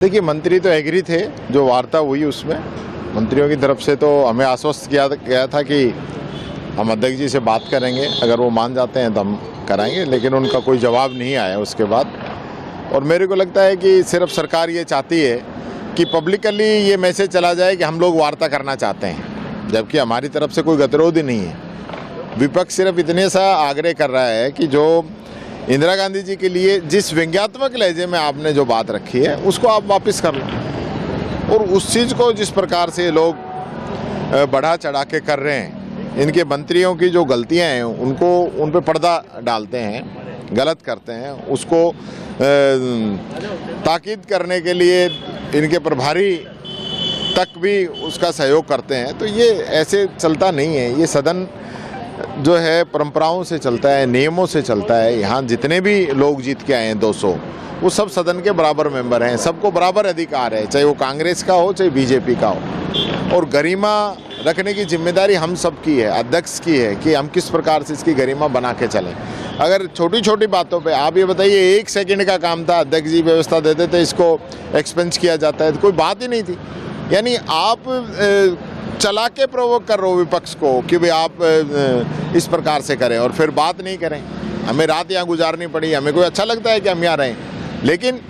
देखिए, मंत्री तो एग्री थे। जो वार्ता हुई उसमें मंत्रियों की तरफ से तो हमें आश्वस्त किया गया था कि हम अध्यक्ष जी से बात करेंगे, अगर वो मान जाते हैं तो हम कराएंगे, लेकिन उनका कोई जवाब नहीं आया उसके बाद। और मेरे को लगता है कि सिर्फ सरकार ये चाहती है कि पब्लिकली ये मैसेज चला जाए कि हम लोग वार्ता करना चाहते हैं, जबकि हमारी तरफ से कोई गतिरोध ही नहीं है। विपक्ष सिर्फ इतने सा आग्रह कर रहा है कि जो इंदिरा गांधी जी के लिए जिस व्यंग्यात्मक लहजे में आपने जो बात रखी है उसको आप वापस कर लो। और उस चीज़ को जिस प्रकार से लोग बढ़ा चढ़ा के कर रहे हैं, इनके मंत्रियों की जो गलतियां हैं उनको उन पे पर्दा डालते हैं, गलत करते हैं, उसको ताकीद करने के लिए इनके प्रभारी तक भी उसका सहयोग करते हैं। तो ये ऐसे चलता नहीं है। ये सदन जो है परंपराओं से चलता है, नियमों से चलता है। यहाँ जितने भी लोग जीत के आए हैं 200, वो सब सदन के बराबर मेंबर हैं, सबको बराबर अधिकार है, चाहे वो कांग्रेस का हो चाहे बीजेपी का हो। और गरिमा रखने की जिम्मेदारी हम सब की है, अध्यक्ष की है, कि हम किस प्रकार से इसकी गरिमा बना के चलें। अगर छोटी छोटी बातों पे आप ये बताइए, 1 सेकंड का काम था, अध्यक्ष जी व्यवस्था देते थे, इसको एक्सपेंस किया जाता है, तो कोई बात ही नहीं थी। यानी आप चला के प्रोवोक कर रहे हो विपक्ष को कि भाई आप इस प्रकार से करें और फिर बात नहीं करें। हमें रात यहाँ गुजारनी पड़ी, हमें कोई अच्छा लगता है कि हम यहाँ रहें, लेकिन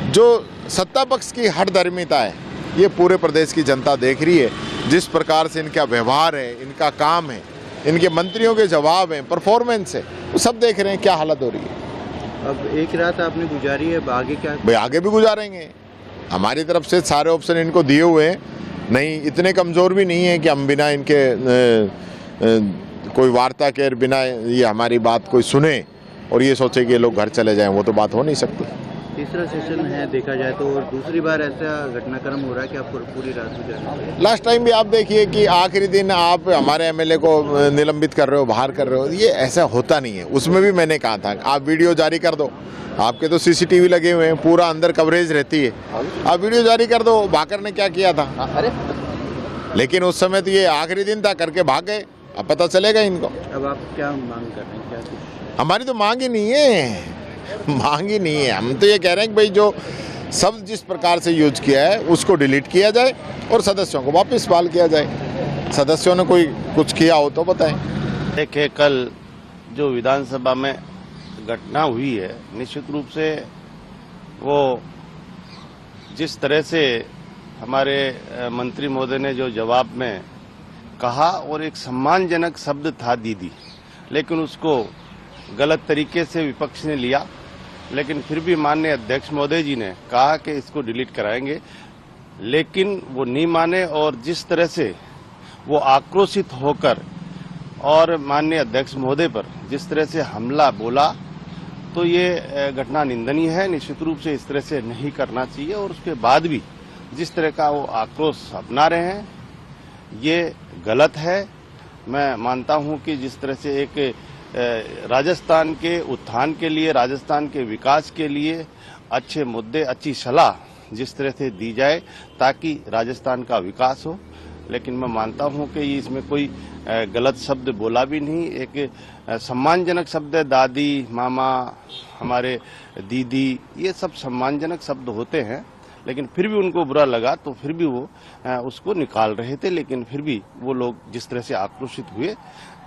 जो सत्ता पक्ष की हठधर्मिता है ये पूरे प्रदेश की जनता देख रही है। जिस प्रकार से इनका व्यवहार है, इनका काम है, इनके मंत्रियों के जवाब हैं, परफॉर्मेंस है, वो सब देख रहे हैं क्या हालत हो रही है। अब एक रात आपने गुजारी है, आगे क्या? भाई आगे भी गुजारेंगे। हमारी तरफ से सारे ऑप्शन इनको दिए हुए हैं। नहीं, इतने कमज़ोर भी नहीं है कि हम बिना इनके कोई वार्ता के, बिना ये हमारी बात कोई सुने और ये सोचे कि ये लोग घर चले जाएं, वो तो बात हो नहीं सकती। तीसरा सेशन है देखा जाए तो, और दूसरी बार ऐसा घटनाक्रम हो रहा है कि आप पूरी रात गुजारी। लास्ट टाइम भी आप देखिए कि आखिरी दिन आप हमारे एमएलए को निलंबित कर रहे हो, बाहर कर रहे हो। ये ऐसा होता नहीं है। उसमें भी मैंने कहा था आप वीडियो जारी कर दो, आपके तो सीसीटीवी लगे हुए हैं, पूरा अंदर कवरेज रहती है, आप वीडियो जारी कर दो। भाकर ने क्या किया था? अरे लेकिन उस समय तो ये आखिरी दिन था, करके भाग गए। अब पता चलेगा इनको। अब आप क्या मांग कर रहे हैं? क्या हमारी तो मांग ही नहीं है, मांग ही नहीं है। हम तो ये कह रहे हैं कि भाई जो शब्द जिस प्रकार से यूज किया है उसको डिलीट किया जाए और सदस्यों को वापस बहाल किया जाए। सदस्यों ने कोई कुछ किया हो तो बताएं। देखिए, कल जो विधानसभा में घटना हुई है, निश्चित रूप से वो जिस तरह से हमारे मंत्री महोदय ने जो जवाब में कहा, और एक सम्मानजनक शब्द था दीदी, लेकिन उसको गलत तरीके से विपक्ष ने लिया। लेकिन फिर भी माननीय अध्यक्ष महोदय जी ने कहा कि इसको डिलीट कराएंगे, लेकिन वो नहीं माने। और जिस तरह से वो आक्रोशित होकर और माननीय अध्यक्ष महोदय पर जिस तरह से हमला बोला, तो ये घटना निंदनीय है। निश्चित रूप से इस तरह से नहीं करना चाहिए। और उसके बाद भी जिस तरह का वो आक्रोश अपना रहे हैं, ये गलत है। मैं मानता हूं कि जिस तरह से एक राजस्थान के उत्थान के लिए, राजस्थान के विकास के लिए अच्छे मुद्दे, अच्छी सलाह जिस तरह से दी जाए ताकि राजस्थान का विकास हो, लेकिन मैं मानता हूं कि इसमें कोई गलत शब्द बोला भी नहीं। एक सम्मानजनक शब्द है, दादी, मामा, हमारे दीदी, ये सब सम्मानजनक शब्द होते हैं। लेकिन फिर भी उनको बुरा लगा तो फिर भी वो उसको निकाल रहे थे। लेकिन फिर भी वो लोग जिस तरह से आक्रोशित हुए,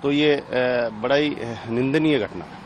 तो ये बड़ा ही निंदनीय घटना है।